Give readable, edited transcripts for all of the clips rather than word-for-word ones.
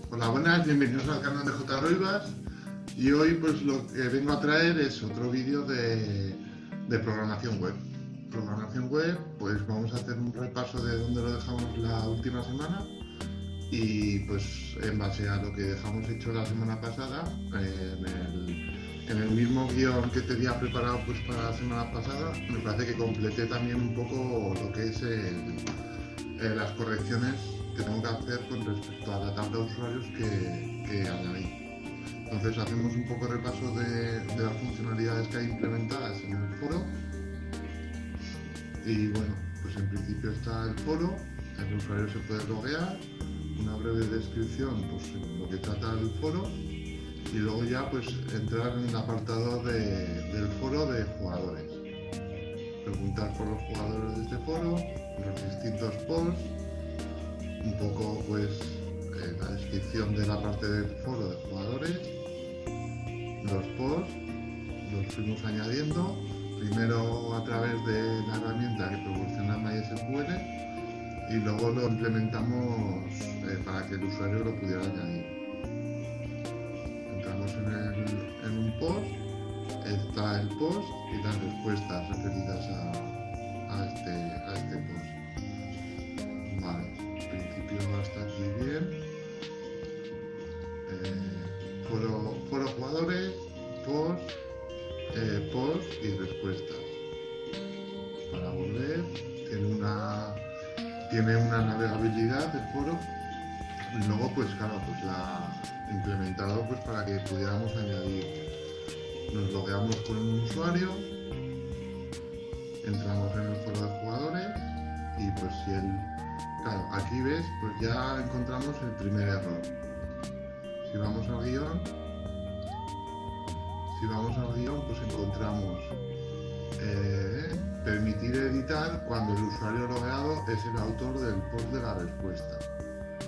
Hola, buenas, bienvenidos al canal de J. Roivas. Y hoy pues lo que vengo a traer es otro vídeo de programación web. Programación web, pues vamos a hacer un repaso de dónde lo dejamos la última semana y pues en base a lo que dejamos hecho la semana pasada, en el mismo guión que tenía preparado pues para la semana pasada, me parece que completé también un poco lo que es las correcciones que tengo que hacer con respecto a la tabla de usuarios que añadí. Entonces hacemos un poco de repaso de las funcionalidades que hay implementadas en el foro. Y bueno, pues en principio está el foro, el usuario se puede loguear, una breve descripción, pues lo que trata el foro, y luego ya pues entrar en el apartado del foro de jugadores. Preguntar por los jugadores de este foro, los distintos posts, un poco pues la descripción de la parte del foro de jugadores, los posts, los fuimos añadiendo, primero a través de la herramienta que proporciona MySQL y luego lo implementamos para que el usuario lo pudiera añadir. Entramos en un post, está el post y las respuestas referidas a este post. Vale, en principio hasta aquí bien. Foro jugadores, post y respuestas. Para volver, tiene una navegabilidad el foro y luego pues claro, pues la implementado pues para que pudiéramos añadir. Nos logueamos con un usuario, entramos en el foro de jugadores y pues claro, aquí ves, pues ya encontramos el primer error. Si vamos al guión, pues encontramos permitir editar cuando el usuario logueado es el autor del post de la respuesta.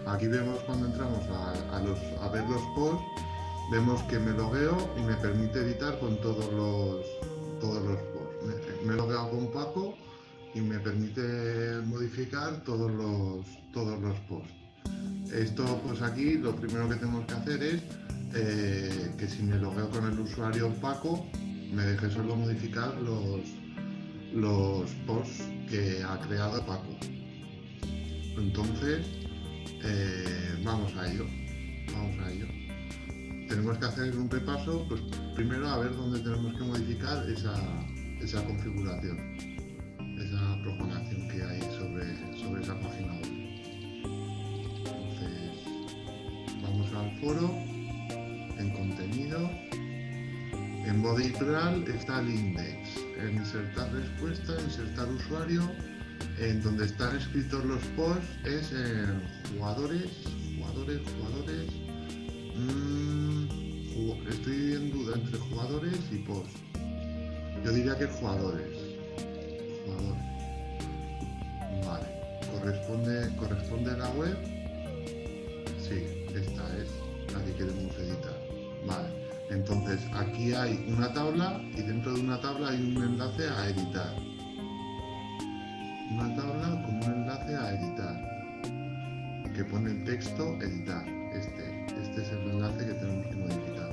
Aquí vemos cuando entramos a ver los posts, vemos que me logueo y me permite editar con todos los posts. Me he logueado con Paco y me permite modificar todos los posts. Esto pues aquí lo primero que tenemos que hacer es que si me logueo con el usuario Paco me deje solo modificar los posts que ha creado Paco. Entonces vamos a ello. Tenemos que hacer un repaso, pues primero a ver dónde tenemos que modificar esa configuración, esa programación que hay sobre esa página web. Vamos al foro, en contenido, en body plural está el index, en insertar respuesta, insertar usuario, en donde están escritos los posts es en jugadores, estoy en duda entre jugadores y posts. Yo diría que jugadores. Vale, corresponde la web. Sí, esta es la que queremos editar. Vale, entonces aquí hay una tabla y dentro de una tabla hay un enlace a editar. Una tabla con un enlace a editar que pone el texto editar. Este es el enlace que tenemos que modificar.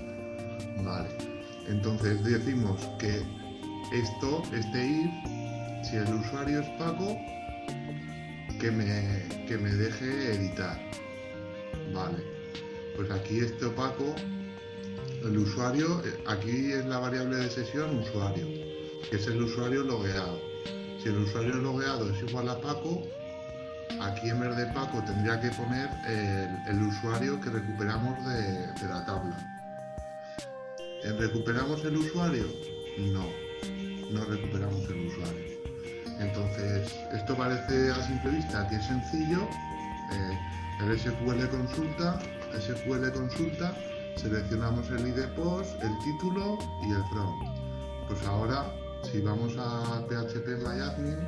Vale, entonces decimos que este if, si el usuario es Paco, que me deje editar. Vale, pues aquí Paco, el usuario, aquí es la variable de sesión usuario, que es el usuario logueado. Si el usuario logueado es igual a Paco, aquí en vez de Paco tendría que poner el usuario que recuperamos de la tabla. ¿Recuperamos el usuario? No recuperamos el usuario. Entonces, esto parece a simple vista que es sencillo. El SQL consulta, seleccionamos el ID post, el título y el from. Pues ahora, si vamos a phpMyAdmin,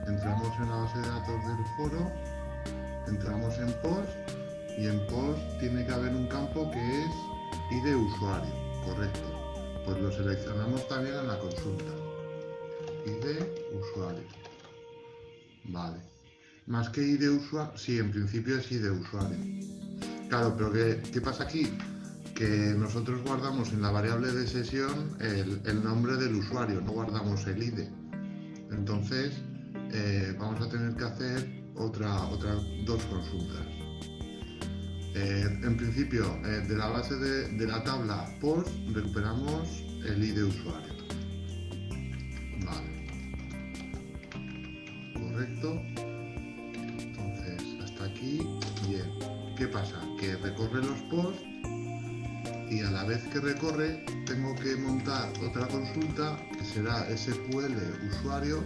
entramos en la base de datos del foro, entramos en post y en post tiene que haber un campo que es ID usuario, correcto. Pues lo seleccionamos también en la consulta. ID usuario. Vale. Más que ID usuario, sí, en principio es ID usuario. Claro, pero ¿qué pasa aquí? Que nosotros guardamos en la variable de sesión el nombre del usuario, no guardamos el ID. Entonces, vamos a tener que hacer otras dos consultas. En principio, de la base de la tabla post, recuperamos el ID usuario. Vale. Correcto. Entonces, hasta aquí, bien. ¿Qué pasa? Que recorre los posts y a la vez que recorre, tengo que montar otra consulta que será SQL usuario,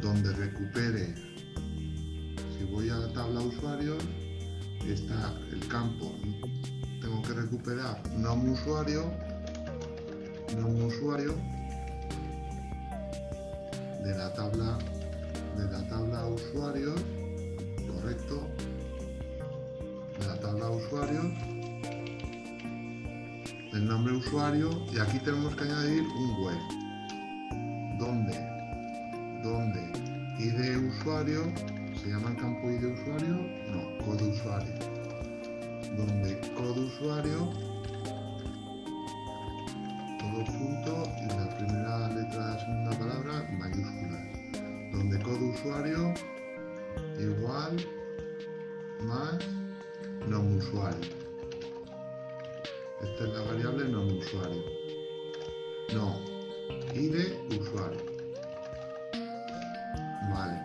donde recupere. Si voy a la tabla usuarios, está el campo. Tengo que recuperar nom usuario de la tabla usuarios, correcto, de la tabla usuarios, el nombre usuario, y aquí tenemos que añadir un web donde ID usuario, ¿se llama el campo ID usuario? No, code usuario. Donde code usuario, todo junto y la primera letra de la segunda palabra mayúsculas. Donde code usuario igual más nom usuario. Esta es la variable nom usuario. No, ID usuario. Vale.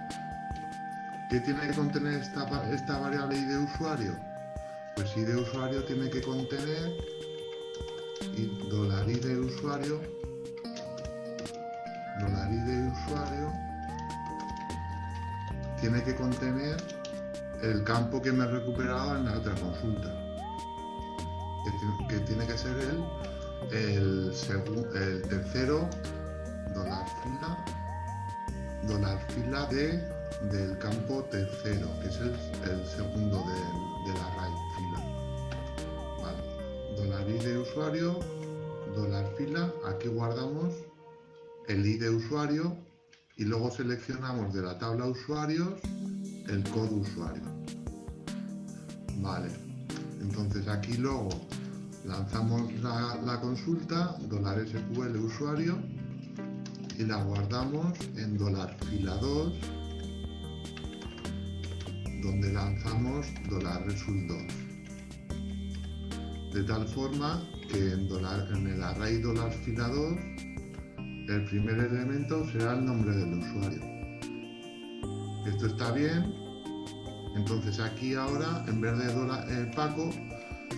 ¿Qué tiene que contener esta variable ID usuario? Pues ID usuario tiene que contener $ID usuario tiene que contener el campo que me he recuperado en la otra consulta, que tiene que ser el tercero $fila del campo tercero, que es el segundo del array fila. Vale. $ID usuario, $fila, aquí guardamos el ID usuario y luego seleccionamos de la tabla usuarios el code usuario. Vale, entonces aquí luego lanzamos la consulta $SQL usuario y la guardamos en $fila2, donde lanzamos $result2, de tal forma que en el array $fila2 el primer elemento será el nombre del usuario. Esto está bien. Entonces aquí ahora, en vez de Paco,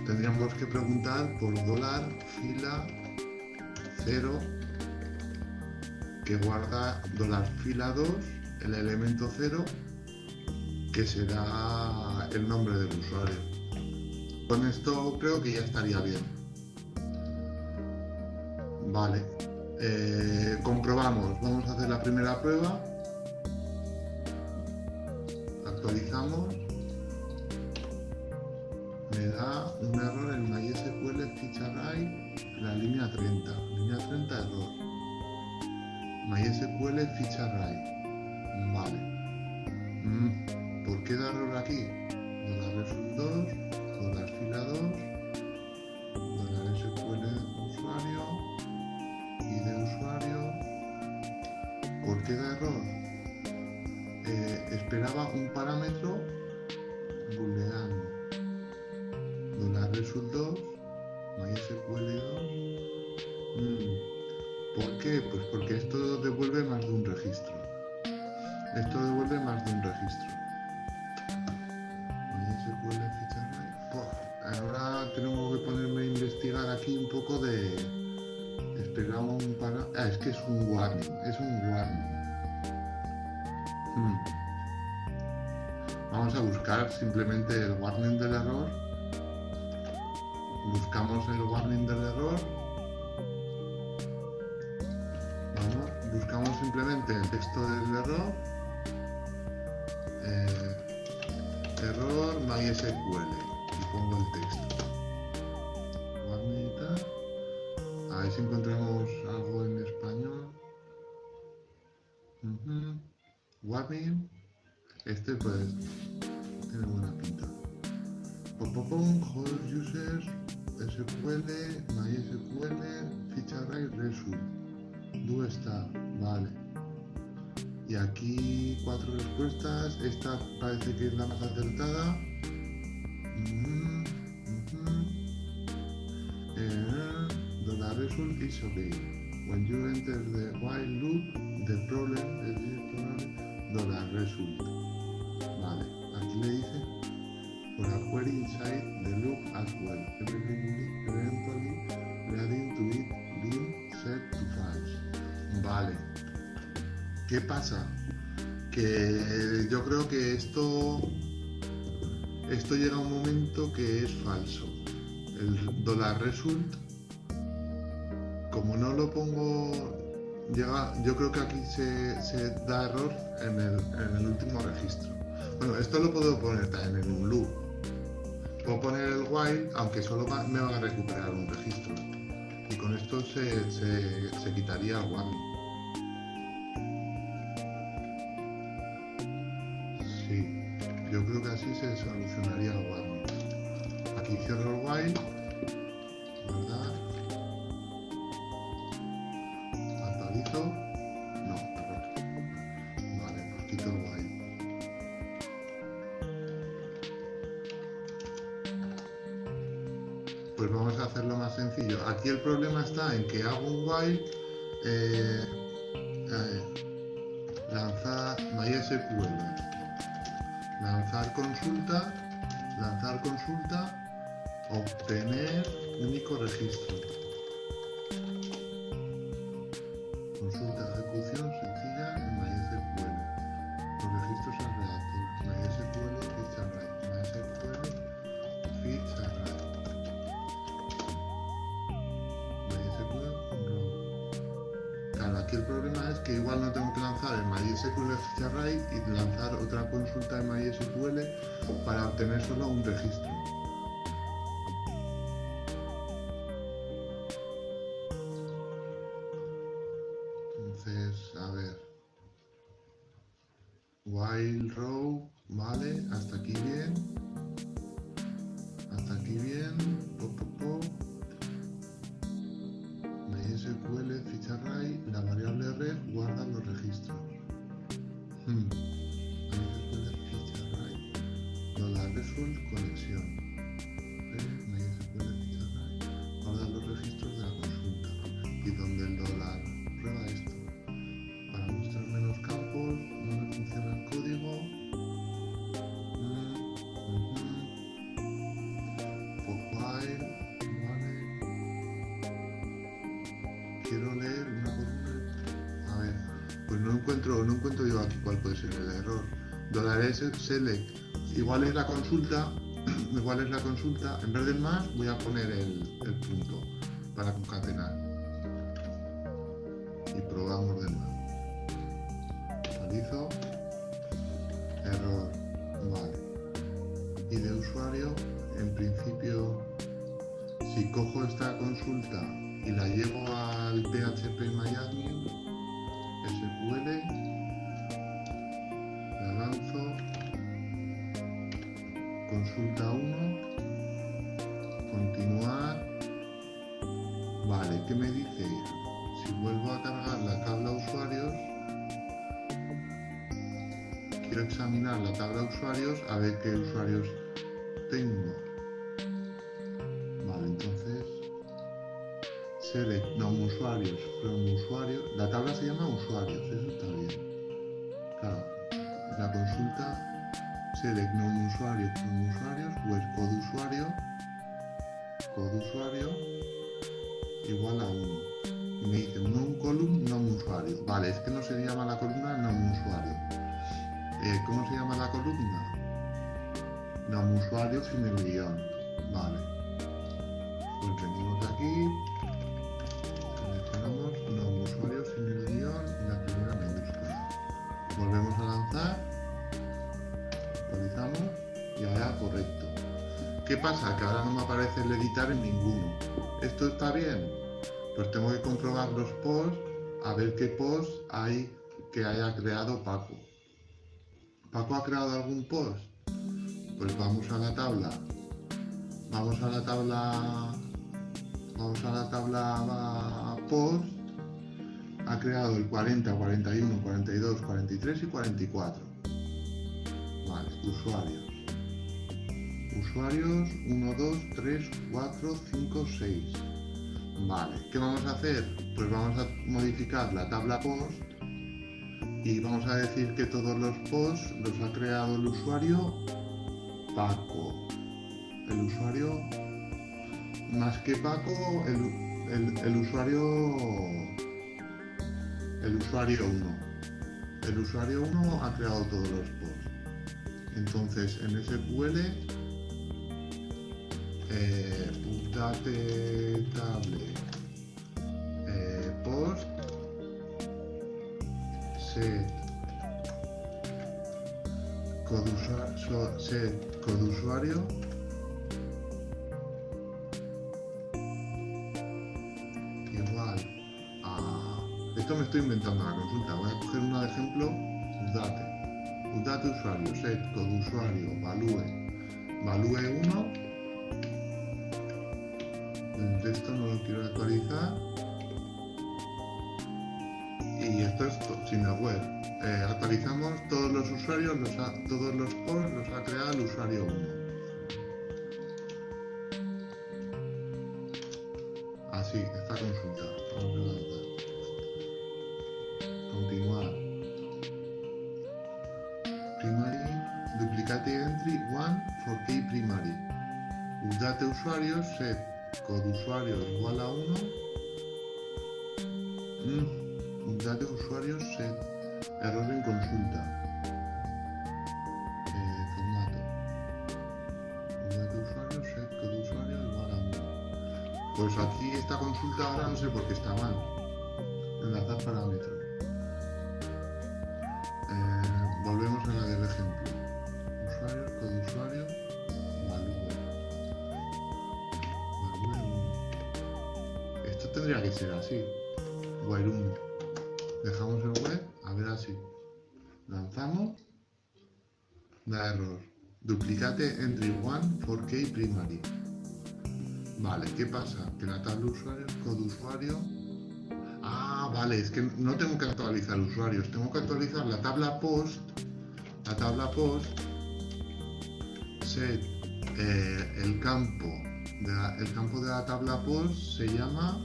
tendríamos que preguntar por $fila0, que guarda $fila2, el elemento 0, que será el nombre del usuario. Con esto creo que ya estaría bien. Vale. Comprobamos. Vamos a hacer la primera prueba. Actualizamos. Me da un error en MySQL Fetch Array, la línea 30. Línea 30, error. MySQL Fetch Array. Vale. ¿Por qué da error aquí? $result2, $fila2, $SQL usuario, ID usuario. ¿Por qué da error? Esperaba un parámetro booleano. $result2, MySQL2. ¿Por qué? Pues porque esto devuelve más de un registro. MySQL Fetch Array. Ahora tenemos que ponerme a investigar aquí un poco de... Esperamos un parámetro... es que es un warning. Vamos a buscar simplemente el warning del error. Buscamos el warning del error. Buscamos simplemente el texto del error. Error MySQL. Y pongo el texto. Warning y tal. A ver si encontramos algo en español. Warning. Este pues tiene buena pinta. Host users, SQL, MySQL, ficha array, result. Do está, vale. Y aquí 4 respuestas. Esta parece que es la más acertada. $result is okay. When you enter the while loop, the problem is $result. Vale, aquí le dice for a query inside the loop as well, eventually leading to it being set to false. Vale. ¿Qué pasa? Que yo creo que esto llega a un momento que es falso. El $result, como no lo pongo, yo creo que aquí se da error en el último registro. Bueno, esto lo puedo poner también en un loop. Puedo poner el while, aunque solo me va a recuperar un registro. Y con esto se quitaría el warning. Sí, yo creo que así se solucionaría el warning. Aquí cierro el while, ¿verdad? Actualizo, no, error. Vale, pues quito el while. Pues vamos a hacerlo más sencillo. Aquí el problema está en que hago un while, lanzar MySQL, lanzar consulta, obtener único registro. Consulta ejecución sencilla en MySQL. Los registros al redactor. MySQL ficha array. MySQL ficha array. MySQL row. Claro, aquí el problema es que igual no tengo que lanzar el MySQL ficha array y lanzar otra consulta en MySQL para obtener solo un registro. Entonces, a ver, while row, vale, hasta aquí bien, MySQL ficha array, la variable ref guarda los registros. MySQL ficha array, $result conexión. MySQL ficha array, guarda los registros de la consulta. Y donde el prueba esto. Para mostrar menos campos, no me funciona el código. For while, vale. Quiero leer una columna. A ver, pues no encuentro yo aquí cuál puede ser el error. $select, igual es la consulta, en vez del más voy a poner el punto para concatenar. Y probamos de nuevo. Actualizo, error, vale. Y de usuario, en principio, si cojo esta consulta y la llevo al phpMyAdmin, SQL, la lanzo, consulta 1, continuar, vale, ¿qué me dice? Si vuelvo a cargar la tabla usuarios, quiero examinar la tabla usuarios a ver qué usuarios tengo. Vale, entonces select nom usuarios from usuarios. La tabla se llama usuarios, eso está bien. Claro, la consulta select nom usuario from usuarios, pues code usuario igual a 1. Y me dice nom column nom usuario. Vale, es que no se llama la columna nom usuario. ¿Cómo se llama la columna? Nom usuario sin el guión. Vale. Pues venimos aquí. Seleccionamos nom usuario sin el guión y la primera minúscula. Volvemos a lanzar. Actualizamos y ahora correcto. ¿Qué pasa? Que ahora no me aparece el editar en ninguno. ¿Esto está bien? Pues tengo que comprobar los posts a ver qué posts hay que haya creado Paco. ¿Paco ha creado algún post? Pues vamos a la tabla. Vamos a la tabla post. Ha creado el 40, 41, 42, 43 y 44. Vale, usuarios. Usuarios 1, 2, 3, 4, 5, 6. Vale, ¿qué vamos a hacer? Pues vamos a modificar la tabla post y vamos a decir que todos los posts los ha creado el usuario Paco. El usuario, más que Paco, el usuario 1. El usuario 1 ha creado todos los posts. Entonces en SQL update table post set code usuario igual a... Esto me estoy inventando la consulta. Voy a coger uno de ejemplo. Update usuario set code usuario value 1. El texto no lo quiero actualizar y esto es sin la web. Actualizamos todos los usuarios, todos los posts los ha creado el usuario 1. Así, esta consulta. Vamos a ver. Continuar. Primary, duplicate entry 1 for key primary. Update usuarios set code usuario igual a 1. Update usuarios set error en consulta. Formato. Update usuarios set code usuario igual a 1. Pues aquí esta consulta ahora no sé por qué está mal. Enlazar parámetro. Volvemos a la del ejemplo. Usuarios, code usuario, value 1. Esto tendría que ser así. While 1. Dejamos el web, a ver así. Lanzamos. Da error. Duplicate entry 1 for key primary. Vale, ¿qué pasa? Que la tabla usuarios, code usuario... Ah, vale, es que no tengo que actualizar usuarios, tengo que actualizar la tabla post. La tabla post set el campo de la tabla post se llama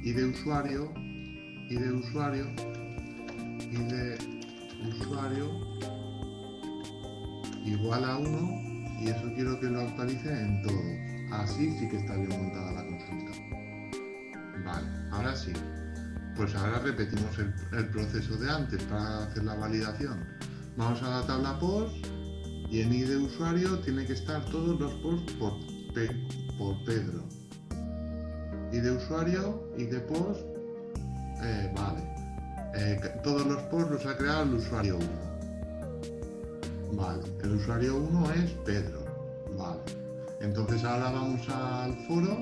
id usuario igual a 1 y eso quiero que lo actualice en todos. Así sí que está bien montada la consulta. Vale, ahora sí. Pues ahora repetimos el proceso de antes para hacer la validación. Vamos a la tabla post y en id usuario tiene que estar todos los posts por Pedro. Id usuario, id post, vale. Todos los posts los ha creado el usuario 1. Vale, el usuario 1 es Pedro. Vale. Entonces ahora vamos al foro.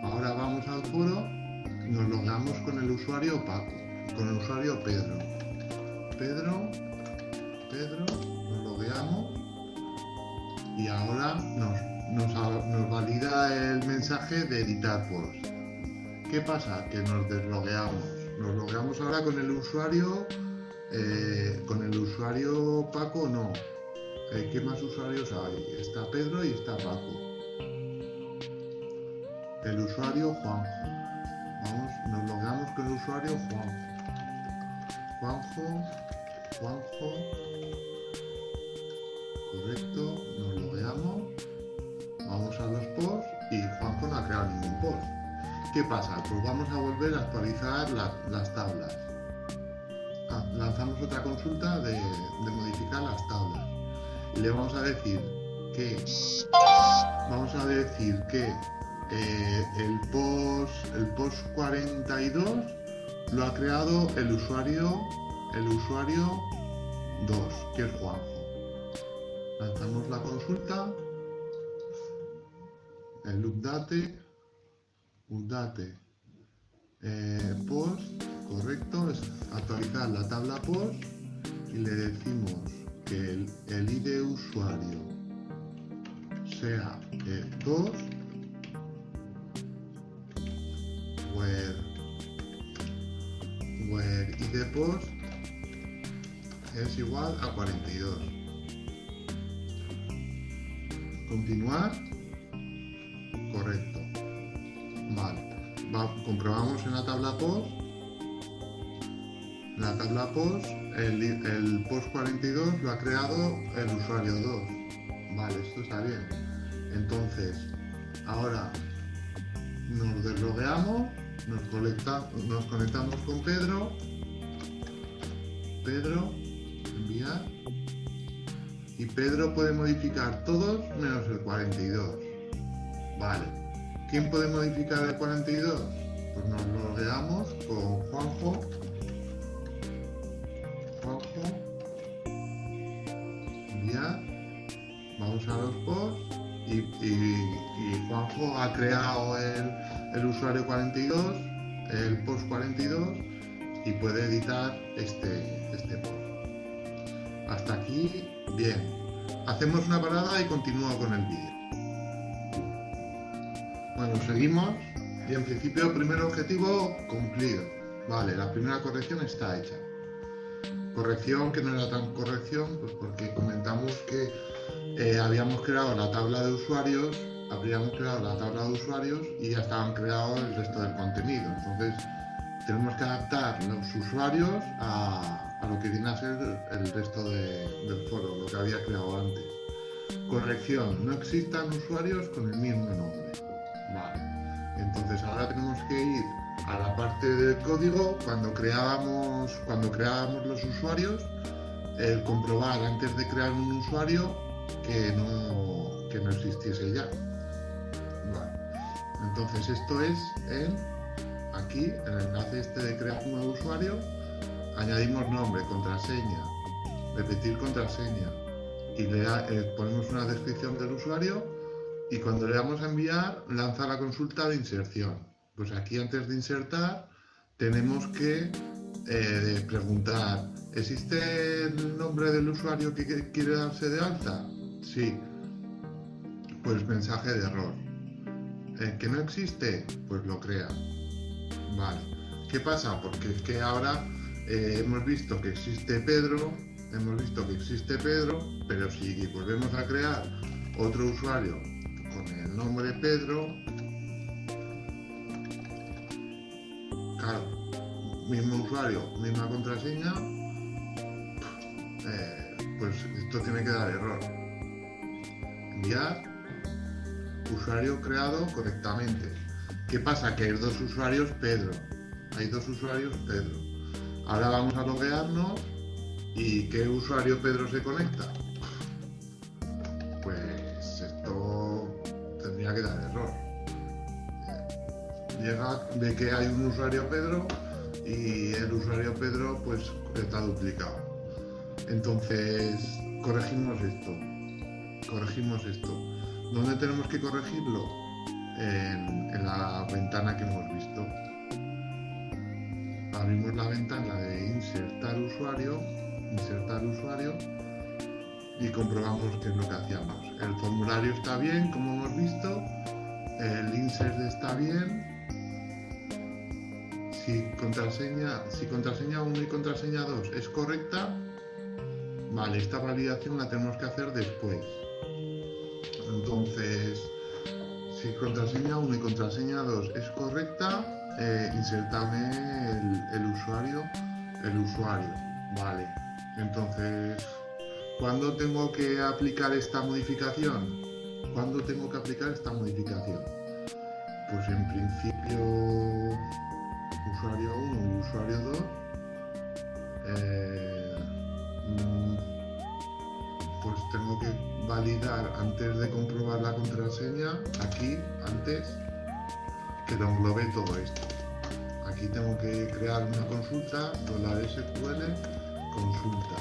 Ahora vamos al foro y nos logamos con el usuario Paco, con el usuario Pedro. Pedro, nos logueamos y ahora nos valida el mensaje de editar post. ¿Qué pasa? Que nos deslogueamos. Nos logueamos ahora con el usuario Paco, no. ¿Qué más usuarios hay? Está Pedro y está Paco. El usuario Juanjo. Nos logueamos con el usuario Juanjo. Correcto, nos logueamos. Vamos a los posts y Juanjo no ha creado ningún post. ¿Qué pasa? Pues vamos a volver a actualizar las tablas. Lanzamos otra consulta de modificar las tablas. Y le vamos a decir que el post 42 lo ha creado el usuario 2, que es Juanjo. Lanzamos la consulta, el update, update post, correcto, es actualizar la tabla post y le decimos que el ID de usuario sea 2, where ID post es igual a 42. Continuar, correcto. Vale, comprobamos en la tabla post. En la tabla post, el post 42 lo ha creado el usuario 2. Vale, esto está bien. Entonces, ahora nos deslogueamos, nos conectamos con Pedro. Pedro, enviar. Y Pedro puede modificar todos menos el 42. Vale. ¿Quién puede modificar el 42? Pues nos logueamos con Juanjo. Enviar. Vamos a los posts y Juanjo ha creado el usuario 42, el post 42 y puede editar este post. Hasta aquí, bien. Hacemos una parada y continúo con el vídeo. Bueno, seguimos y en principio el primer objetivo cumplido. Vale, la primera corrección está hecha. Corrección que no era tan corrección, pues porque comentamos que habíamos creado la tabla de usuarios, y ya estaban creados el resto del contenido. Entonces tenemos que adaptar los usuarios a lo que viene a ser el resto del foro, lo que había creado antes. Corrección, no existan usuarios con el mismo nombre. Vale, entonces ahora tenemos que ir a la parte del código cuando creábamos los usuarios, el comprobar antes de crear un usuario que no existiese ya. Vale. Entonces esto es aquí, en el enlace este de crear un nuevo usuario, añadimos nombre, contraseña, repetir contraseña y ponemos una descripción del usuario y cuando le damos a enviar lanza la consulta de inserción. Pues aquí antes de insertar tenemos que preguntar, ¿existe el nombre del usuario que quiere darse de alta? Sí. Pues mensaje de error. ¿Que no existe? Pues lo crea. Vale. ¿Qué pasa? Porque es que ahora hemos visto que existe Pedro, pero si volvemos a crear otro usuario con el nombre Pedro, claro, mismo usuario, misma contraseña, pues esto tiene que dar error. Enviar, usuario creado correctamente. ¿Qué pasa? Que hay dos usuarios Pedro. Ahora vamos a loguearnos y ¿qué usuario Pedro se conecta? Pues esto tendría que dar error. Ve que hay un usuario Pedro y el usuario Pedro pues está duplicado. Entonces corregimos esto. ¿Dónde tenemos que corregirlo? En la ventana que hemos visto. Abrimos la ventana de insertar usuario y comprobamos qué es lo que hacíamos. El formulario está bien, como hemos visto, el insert está bien. Si contraseña 1 y contraseña 2 es correcta, vale, esta validación la tenemos que hacer después. Entonces, si contraseña 1 y contraseña 2 es correcta, insertame el usuario, vale. Entonces, ¿cuándo tengo que aplicar esta modificación? Pues en principio, usuario 1 y usuario 2, pues tengo que validar antes de comprobar la contraseña, aquí, antes, que lo englobe todo esto. Aquí tengo que crear una consulta, $SQL, consulta.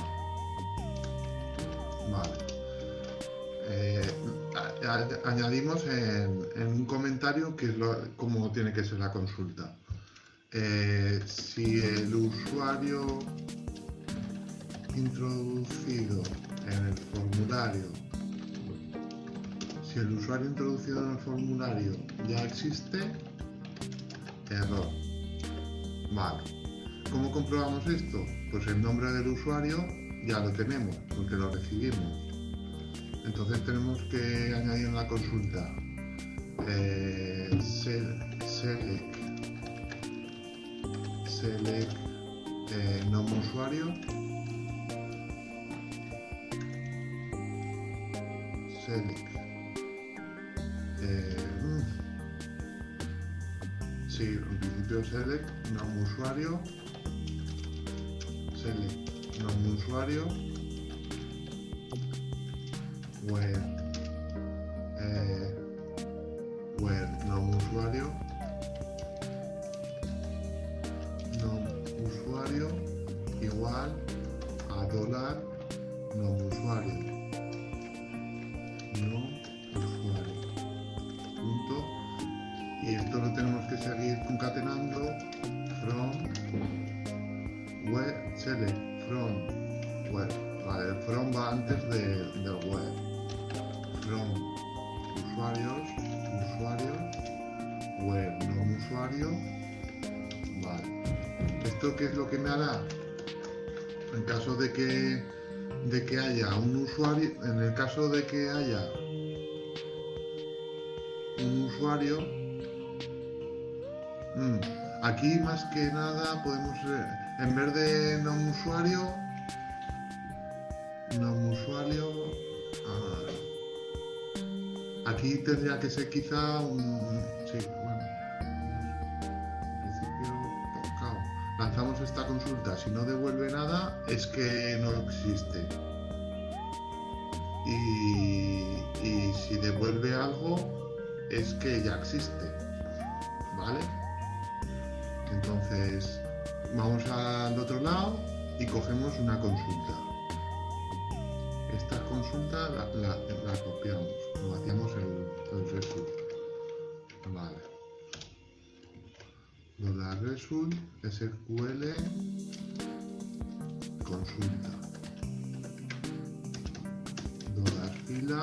Vale. añadimos en un comentario qué es cómo tiene que ser la consulta. Si el usuario introducido en el formulario, ya existe, error. Vale. ¿Cómo comprobamos esto? Pues el nombre del usuario ya lo tenemos, porque lo recibimos. Entonces tenemos que añadir en la consulta select nombre usuario, select sí, en principio select nombre usuario, select nombre usuario, where nombre usuario, igual a $, nombre usuario, punto, y esto lo tenemos que seguir concatenando from where, select from where, vale, el from va antes del where, from usuarios, where nombre usuario, vale. ¿Esto qué es lo que me hará? En caso de que haya un usuario, en el caso de que haya un usuario, aquí más que nada podemos, en vez de nombre usuario, aquí tendría que ser quizá sí, bueno, en principio, claro, lanzamos esta consulta, si no devuelve nada es que no existe, y si devuelve algo es que ya existe, ¿vale? Entonces vamos al otro lado y cogemos una consulta. Esta consulta la copiamos, como hacíamos el result. Vale. $result SQL consulta. $fila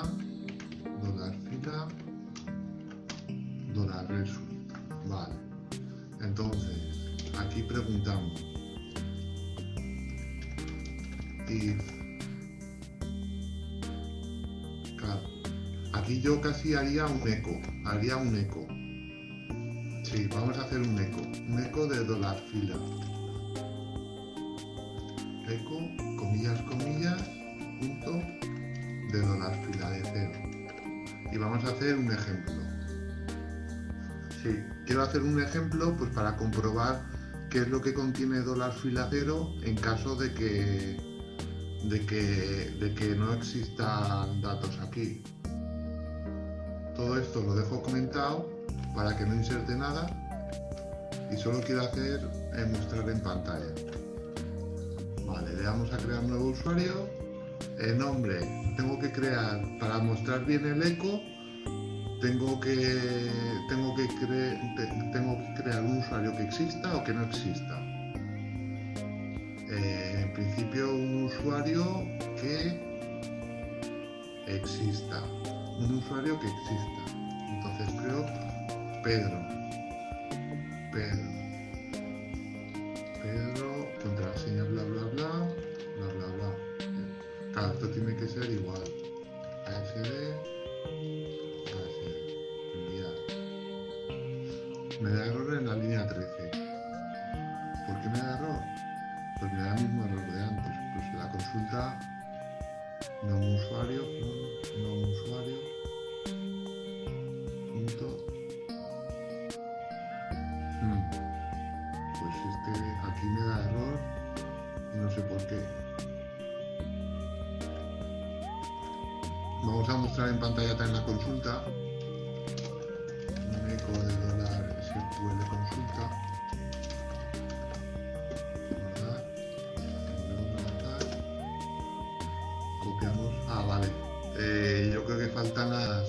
$result. Vale. Entonces, aquí preguntamos if, claro, aquí yo casi haría un eco, sí, vamos a hacer un eco de $fila, eco, comillas, punto, de $fila de 0, y vamos a hacer un ejemplo. Sí, quiero hacer un ejemplo pues para comprobar qué es lo que contiene $fila 0 en caso de que no existan datos aquí. Todo esto lo dejo comentado para que no inserte nada y solo quiero hacer mostrar en pantalla. Vale, le damos a crear un nuevo usuario. El nombre, tengo que crear, para mostrar bien el eco, tengo que crear un usuario que exista o que no exista. En principio un usuario que exista. Entonces creo Pedro, contraseña, bla. Claro, esto tiene que ser igual. ASD, enviar. Me da error en la línea 13. ¿Por qué me da error? Pues me da el mismo error de antes. Pues la consulta nombre usuario, punto. Pues aquí me da error y no sé por qué. Vamos a mostrar en pantalla también la consulta. Un eco de $SQL consulta. Copiamos. Vale. Yo creo que faltan las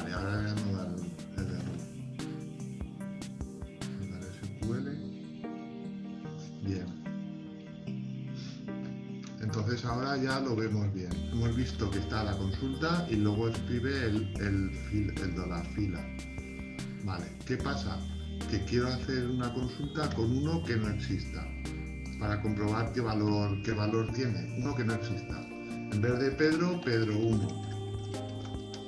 Vale, ahora ya no da el error. Vale, SQL. Bien. Entonces ahora ya lo vemos bien. Hemos visto que está la consulta y luego escribe el de la fila. Vale, ¿qué pasa? Que quiero hacer una consulta con uno que no exista. Para comprobar qué valor tiene. Uno que no exista. En vez de Pedro, Pedro 1.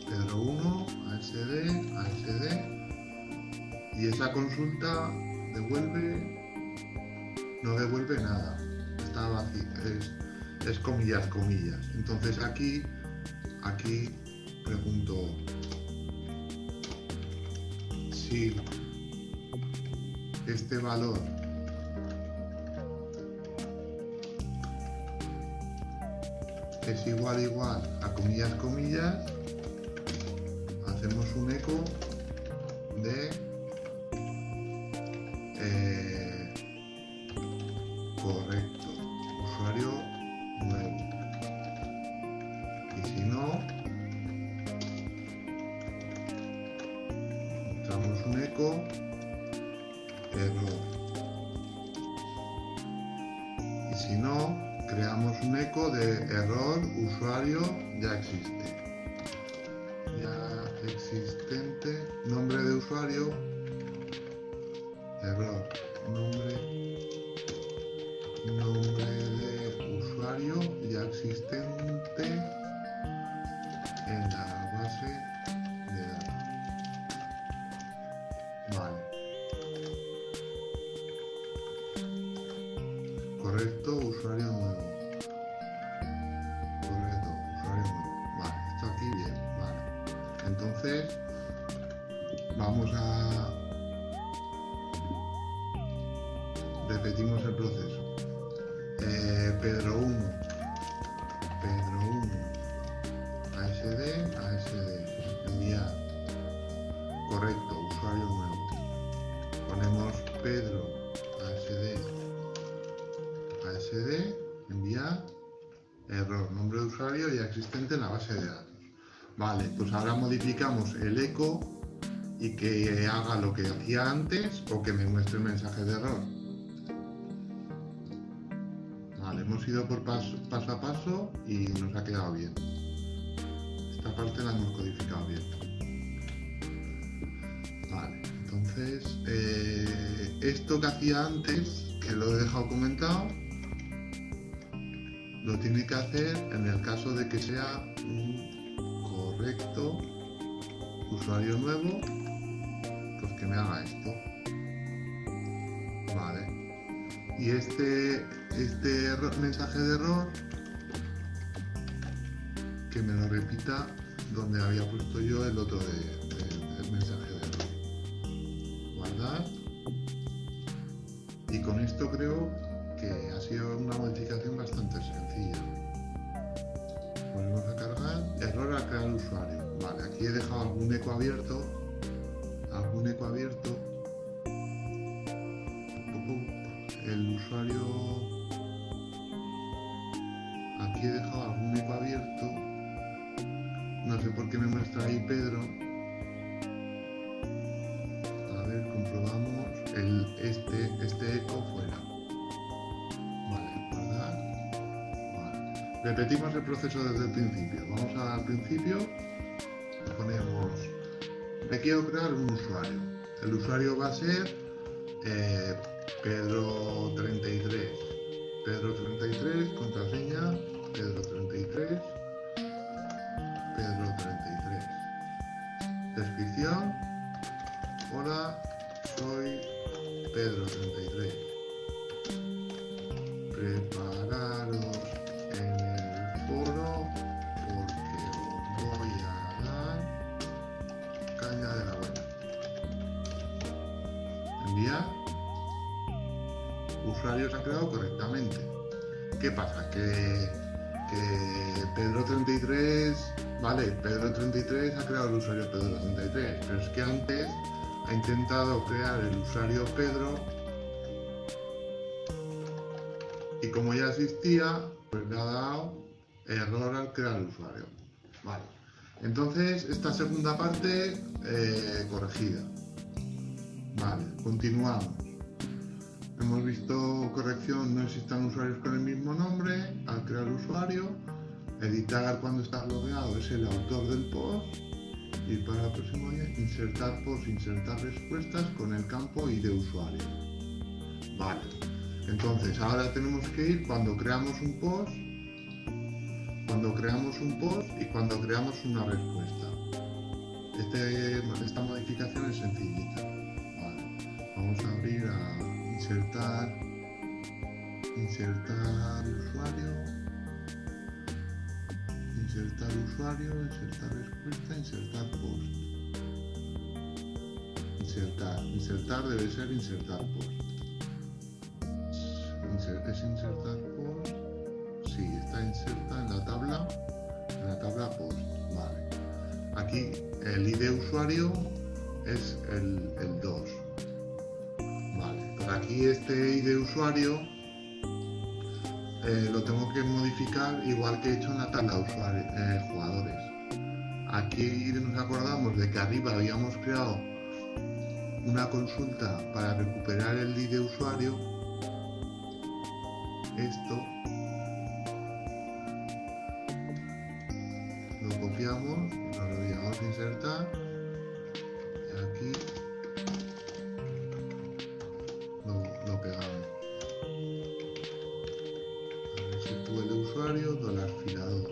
Pedro 1, ASD, ASD. Y esa consulta no devuelve nada. Está vacía. Es comillas, comillas. Entonces aquí pregunto si este valor es igual a comillas, comillas, hacemos un eco de correcto, usuario nuevo. Y si no, mostramos un eco error. Y si no, creamos un eco de error usuario ya existe. Ya existente, nombre de usuario, error, nombre de usuario ya existente en la base de datos. Vale. Correcto, usuario nuevo. Correcto, usuario nuevo. Vale, esto aquí bien, vale. Entonces, vamos a... Repetimos el proceso. Pedro 1, ASD, enviar. Correcto, usuario nuevo. Ponemos Pedro, ASD, enviar, error, nombre de usuario ya existente en la base de datos. Vale, pues ahora modificamos el eco y que haga lo que hacía antes o que me muestre el mensaje de error. Vale, hemos ido por paso a paso y nos ha quedado bien. Esta parte la hemos codificado bien. Vale, entonces esto que hacía antes, que lo he dejado comentado, lo tiene que hacer en el caso de que sea un correcto usuario nuevo, pues que me haga esto. Vale. Y este mensaje de error, que me lo repita donde había puesto yo el otro el mensaje de error. Guardar. Y con esto creo que ha sido una modificación bastante sencilla. Volvemos a cargar. Error al crear usuario. Vale, aquí he dejado algún eco abierto. El usuario, aquí he dejado algún eco abierto, no sé por qué me muestra ahí Pedro. A ver, comprobamos este eco fuera. Vale, guardar. Vale. Repetimos el proceso desde el principio. Vamos al principio, ponemos, me quiero crear un usuario. El usuario va a ser Pedro 33. Pedro 33, contraseña, Pedro 33. Pedro 33. Descripción. Hola, soy Pedro 33. Prepararos en el foro porque os voy a dar caña de la buena. Enviar. Usuario se ha creado correctamente. ¿Qué pasa? Que Pedro 33, vale, Pedro 33 ha creado el usuario Pedro 33, pero es que antes ha intentado crear el usuario Pedro y como ya existía, pues le ha dado error al crear el usuario. Vale, Entonces, esta segunda parte corregida. Vale, continuamos. Hemos visto corrección, no existan usuarios con el mismo nombre al crear usuario. Editar cuando estás logueado es el autor del post. Y para el próximo día, insertar post, insertar respuestas con el campo ID usuario. Vale, entonces ahora tenemos que ir cuando creamos un post y cuando creamos una respuesta. Esta modificación es sencillita. Vale. Vamos a abrir a insertar usuario, insertar respuesta, insertar post. Insertar debe ser insertar post. ¿Es insertar post? Sí, está inserta en la tabla post. Vale. Aquí el ID usuario es el 2. Vale. Por aquí este ID usuario lo tengo que modificar igual que he hecho en la tabla jugadores. Aquí nos acordamos de que arriba habíamos creado una consulta para recuperar el ID usuario. Esto lo copiamos, lo llevamos a insertar y aquí lo pegamos. SQL usuario, $fila2.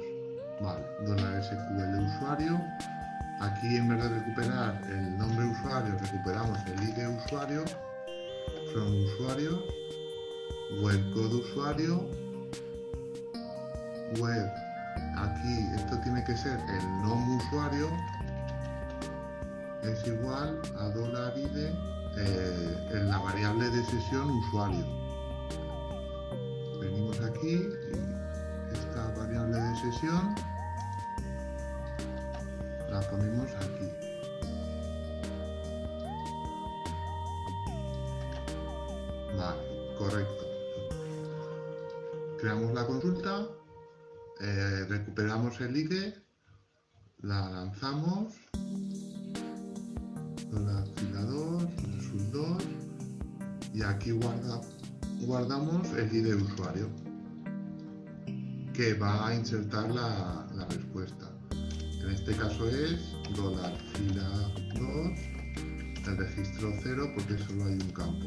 Vale, $SQL usuario. Aquí en vez de recuperar el nombre usuario, recuperamos el ID usuario, from usuario, webcode usuario, web. Aquí esto tiene que ser el nom usuario, es igual a $id en la variable de sesión usuario. Venimos aquí y esta variable de sesión la ponemos aquí. Vale, correcto. Creamos la consulta, recuperamos el ID, la lanzamos, $fila2, result2 y aquí guardamos el ID usuario que va a insertar la respuesta. En este caso es $fila2, el registro 0 porque solo hay un campo.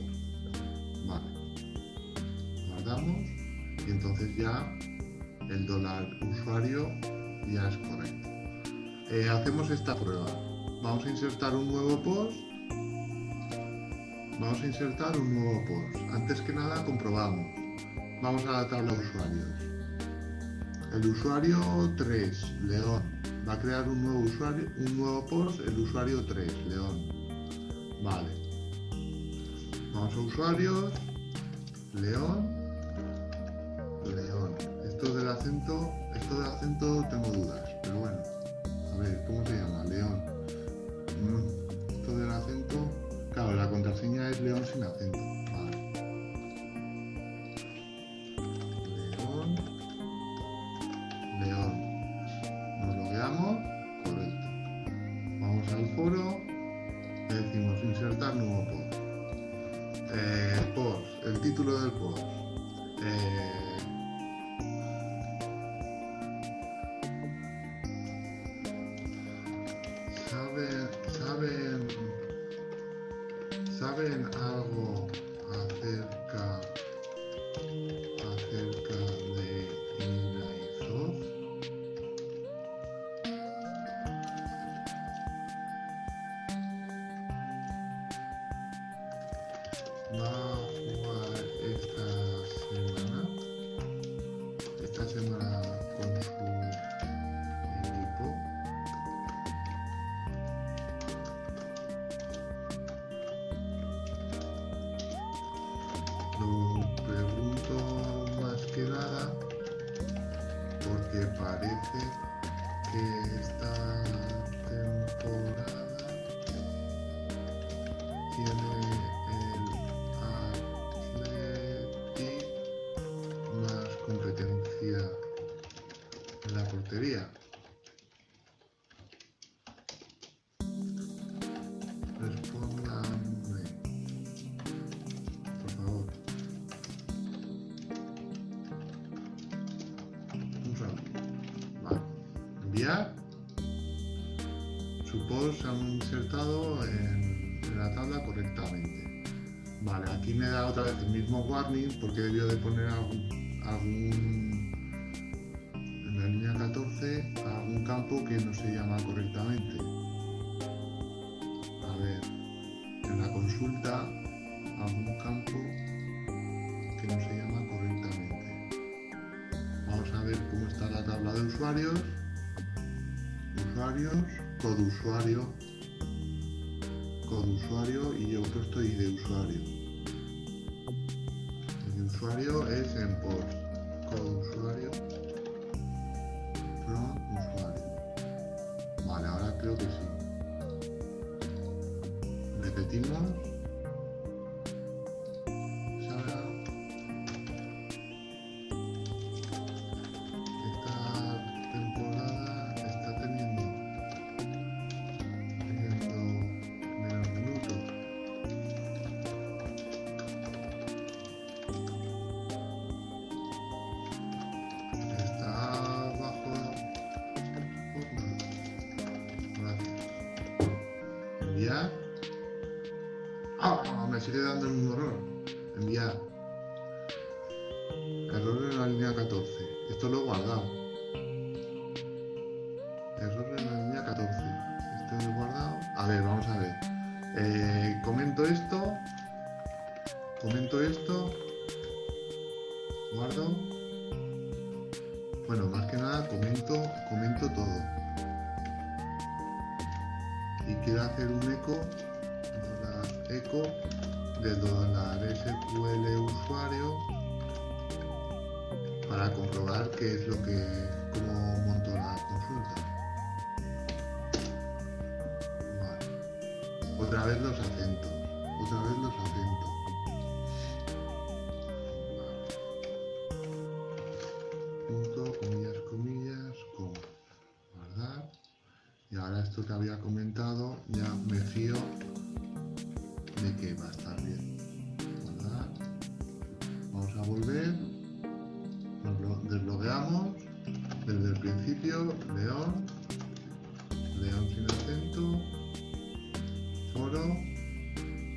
Vale. Guardamos y entonces ya el $usuario ya es correcto. Hacemos esta prueba. Vamos a insertar un nuevo post. Antes que nada comprobamos. Vamos a la tabla usuarios. El usuario 3, León. Va a crear un nuevo post, el usuario 3, León. Vale. Vamos a usuarios, León. Esto del acento tengo dudas, pero bueno. A ver, ¿cómo se llama? León. Esto del acento, claro, la contraseña es León sin acento. Vale. León. Nos logueamos, correcto. Vamos al foro, le decimos insertar nuevo post. El título del post. ¿Saben algo acerca de Inaizoz? Va a jugar esta semana con su equipo. Lo pregunto más que nada porque parece que esta temporada tiene el Athletic más competencia en la portería. enviar. Su post se ha insertado en la tabla correctamente. Vale, aquí me da otra vez el mismo warning porque debió de poner en la línea 14 algún campo que no se llama correctamente. A ver, en la consulta algún campo que no se llama correctamente. Vamos a ver cómo está la tabla de usuarios. Usuarios, codusuario y yo he puesto ID de usuario. El usuario es en post, codusuario, from usuario. Vale, ahora creo que sí. Repetimos. Sara. Esta temporada está teniendo menos minutos. Está bajo. Gracias. Enviar. ¡Ah! Me sigue dando el mismo error. Enviar. Error en la línea 14. Esto lo he guardado. Error en la línea 14. Esto lo he guardado. A ver, vamos a ver. Comento esto. Guardo. Bueno, más que nada comento todo. Y quiero hacer un eco del $SQL usuario para comprobar qué es cómo monto la consulta. Vale. Otra vez los acentos. Punto, comillas, coma. Guardar. Y ahora esto que había comentado ya me fío de que va a estar bien. Guardar. Vamos a volver. Nos deslogueamos. Desde el principio, león sin acento, foro,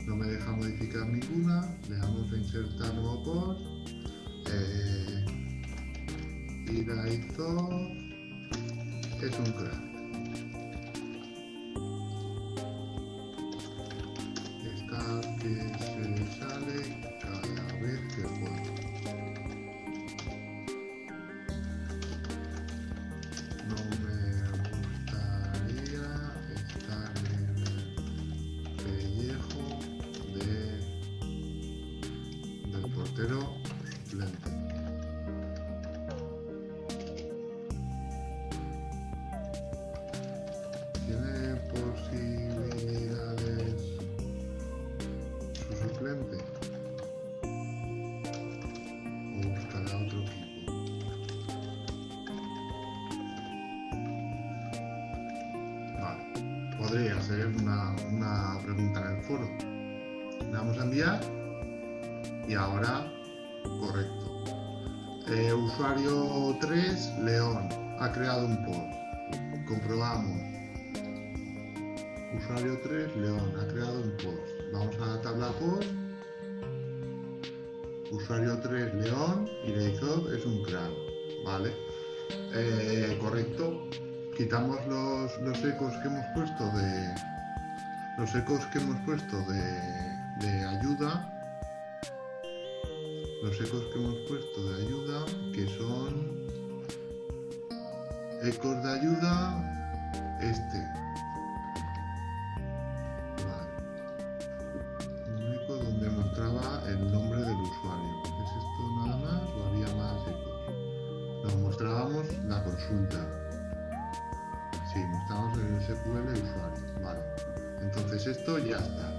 no me deja modificar ninguna, le damos a insertar nuevo post, Ira hizo, es un crack. Esta que se sale cada vez que juega. No me gustaría estar en el pellejo del portero suplente. ¿Tiene posibilidades su suplente? ¿O buscará otro equipo? Vale, podría ser una pregunta en el foro. Le damos a enviar y ahora correcto. Usuario 3, León, ha creado un post. Comprobamos. Usuario 3, León, ha creado un post. Vamos a la tabla post. Usuario 3, León, y Leizov es un crack. Vale. Correcto. Quitamos los ecos que hemos puesto de ayuda. Los ecos que hemos puesto de ayuda, que son ecos de ayuda, vale. Un eco donde mostraba el nombre del usuario. ¿Es esto nada más o había más ecos? Nos mostrábamos la consulta. Sí, mostramos el SQL usuario. Vale. Entonces esto ya está.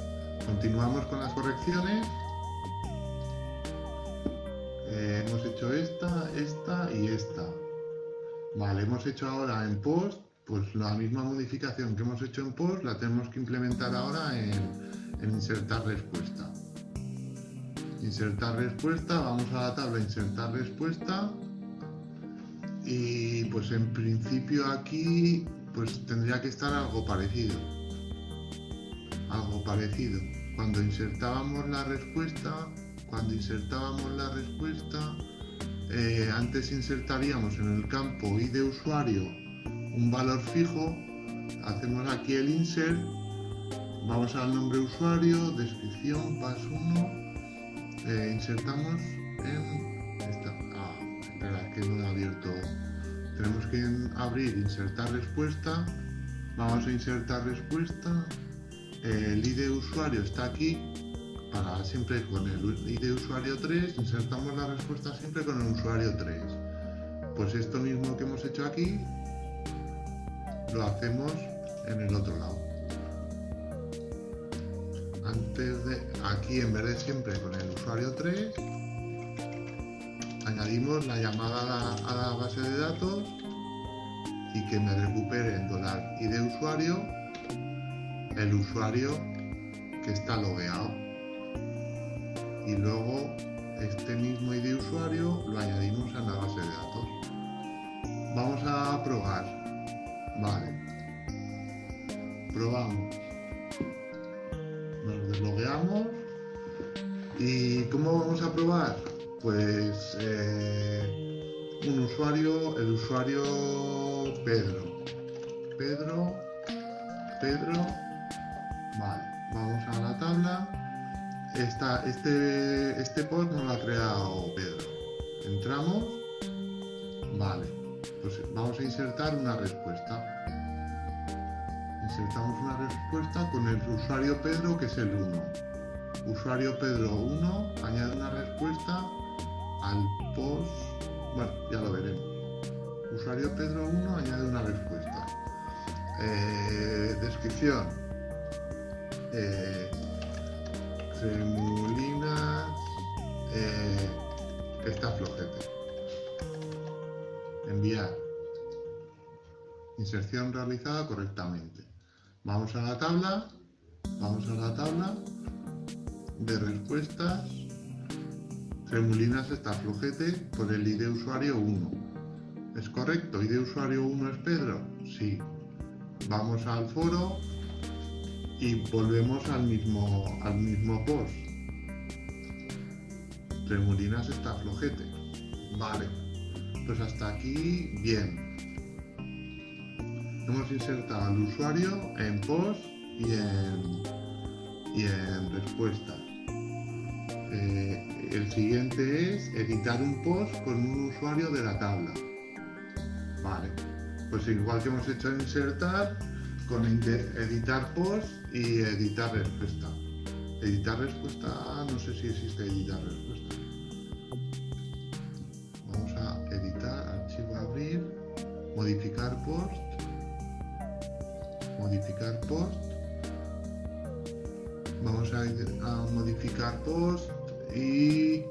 Continuamos con las correcciones. Hemos hecho esta y esta. Vale, hemos hecho ahora en post, pues la misma modificación que hemos hecho en post la tenemos que implementar ahora en insertar respuesta. Insertar respuesta, vamos a la tabla insertar respuesta y pues en principio aquí pues tendría que estar algo parecido. Cuando insertábamos la respuesta, antes insertaríamos en el campo ID de usuario un valor fijo, hacemos aquí el insert, vamos al nombre usuario, descripción, pass1, insertamos en esta. Espera, que no he abierto. Tenemos que abrir, insertar respuesta, vamos a insertar respuesta, el ID de usuario está aquí, para siempre con el ID de usuario 3, insertamos la respuesta siempre con el usuario 3. Pues esto mismo que hemos hecho aquí, lo hacemos en el otro lado. Aquí en vez de siempre con el usuario 3, añadimos la llamada a la base de datos y que me recupere el $id de usuario, el usuario que está logueado. Y luego este mismo ID de usuario lo añadimos a la base de datos. Vamos a probar. Vale. Probamos. Nos deslogueamos. ¿Y cómo vamos a probar? Pues un usuario, el usuario Pedro. Vale, vamos a la tabla. Este post nos lo ha creado Pedro. Entramos. Vale, pues vamos a insertar una respuesta. Insertamos una respuesta con el usuario Pedro, que es el 1. Usuario Pedro 1 añade una respuesta al post. Bueno, ya lo veremos. Usuario Pedro 1 añade una respuesta. Descripción. Tremulinas está flojete. Enviar. Inserción realizada correctamente. Vamos a la tabla de respuestas. Tremulinas está flojete por el ID de usuario 1. ¿Es correcto? ¿ID de usuario 1 es Pedro? Sí. Vamos al foro y volvemos al mismo post. Tremulinas está flojete. Vale. Pues hasta aquí bien. Hemos insertado al usuario en post y en respuesta. El siguiente es editar un post con un usuario de la tabla. Vale. Pues igual que hemos hecho insertar, con editar post y editar respuesta. Editar respuesta, no sé si existe editar respuesta. Vamos a editar, archivo abrir, modificar post. Vamos a modificar post y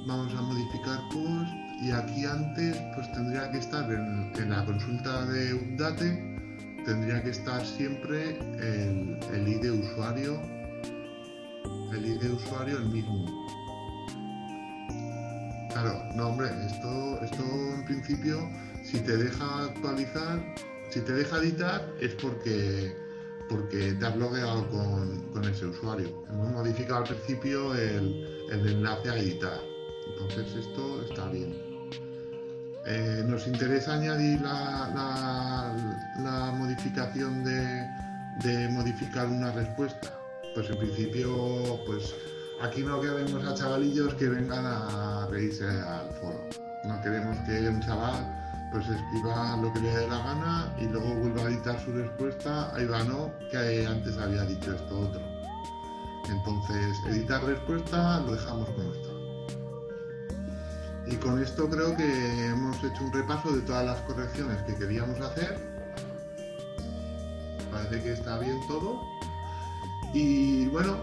vamos a modificar post y aquí antes pues tendría que estar en la consulta de update, tendría que estar siempre el ID de usuario, el mismo. Claro, no hombre, esto en principio, si te deja actualizar, si te deja editar es porque te has logueado con ese usuario. Hemos modificado al principio el enlace a editar, entonces esto está bien. Nos interesa añadir la modificación de modificar una respuesta. Pues en principio, pues aquí no queremos a chavalillos que vengan a reírse al foro. No queremos que un chaval pues escriba lo que le dé la gana y luego vuelva a editar su respuesta. Ahí va, no, que antes había dicho esto otro. Entonces, editar respuesta lo dejamos como está. Y con esto creo que hemos hecho un repaso de todas las correcciones que queríamos hacer. Parece que está bien todo. Y bueno,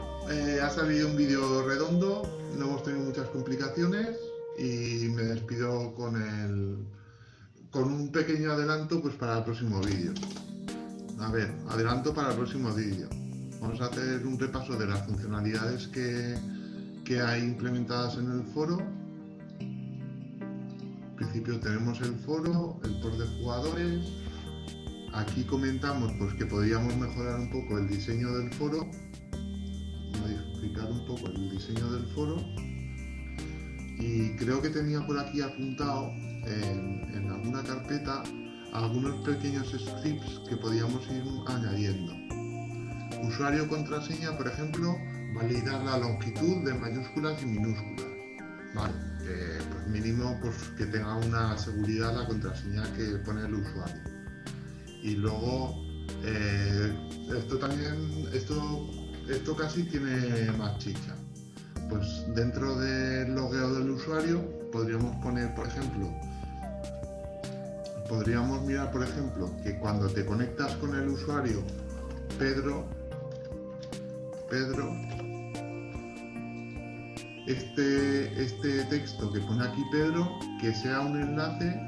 ha salido un vídeo redondo, no hemos tenido muchas complicaciones y me despido con un pequeño adelanto pues para el próximo vídeo. A ver, adelanto para el próximo vídeo. Vamos a hacer un repaso de las funcionalidades que que hay implementadas en el foro. En principio tenemos el foro de jugadores. Aquí comentamos pues que podríamos mejorar un poco el diseño del foro, modificar un poco el diseño del foro, y creo que tenía por aquí apuntado en alguna carpeta algunos pequeños scripts que podíamos ir añadiendo. Usuario contraseña, por ejemplo, validar la longitud de mayúsculas y minúsculas. Vale, pues mínimo pues, que tenga una seguridad la contraseña que pone el usuario. Y luego esto casi tiene más chicha. Pues dentro del logueo del usuario podríamos poner, por ejemplo, podríamos mirar, por ejemplo, que cuando te conectas con el usuario Pedro, este texto que pone aquí Pedro, que sea un enlace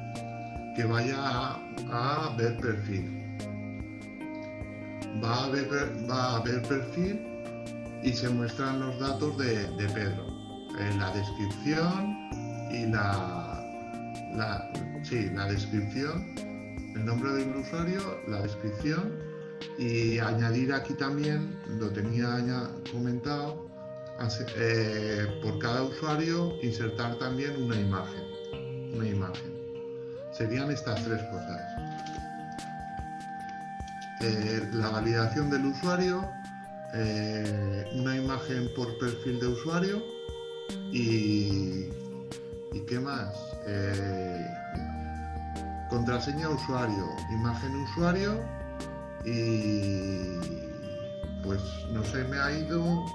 que vaya a ver perfil. Va a ver perfil y se muestran los datos de Pedro en la descripción y la descripción, el nombre del usuario, la descripción, y añadir aquí también, lo tenía comentado, por cada usuario insertar también una imagen. Serían estas tres cosas. La validación del usuario, una imagen por perfil de usuario y ¿qué más? Contraseña usuario, imagen usuario y pues no sé, me ha ido,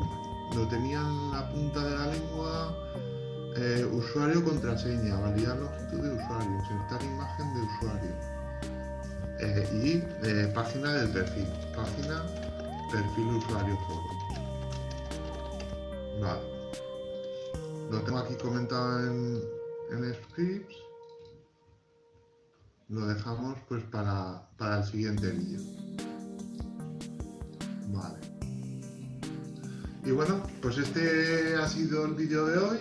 lo tenía en la punta de la lengua. Usuario, contraseña, validar longitud de usuario, insertar imagen de usuario y página del perfil, perfil usuario foro. Vale, lo tengo aquí comentado en scripts. Lo dejamos pues para el siguiente vídeo. Vale. Y bueno, pues este ha sido el vídeo de hoy,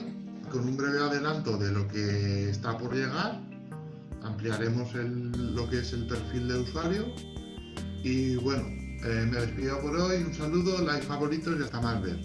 con un breve adelanto de lo que está por llegar. Ampliaremos lo que es el perfil de usuario. Y bueno, me despido por hoy, un saludo, like, favoritos y hasta más ver.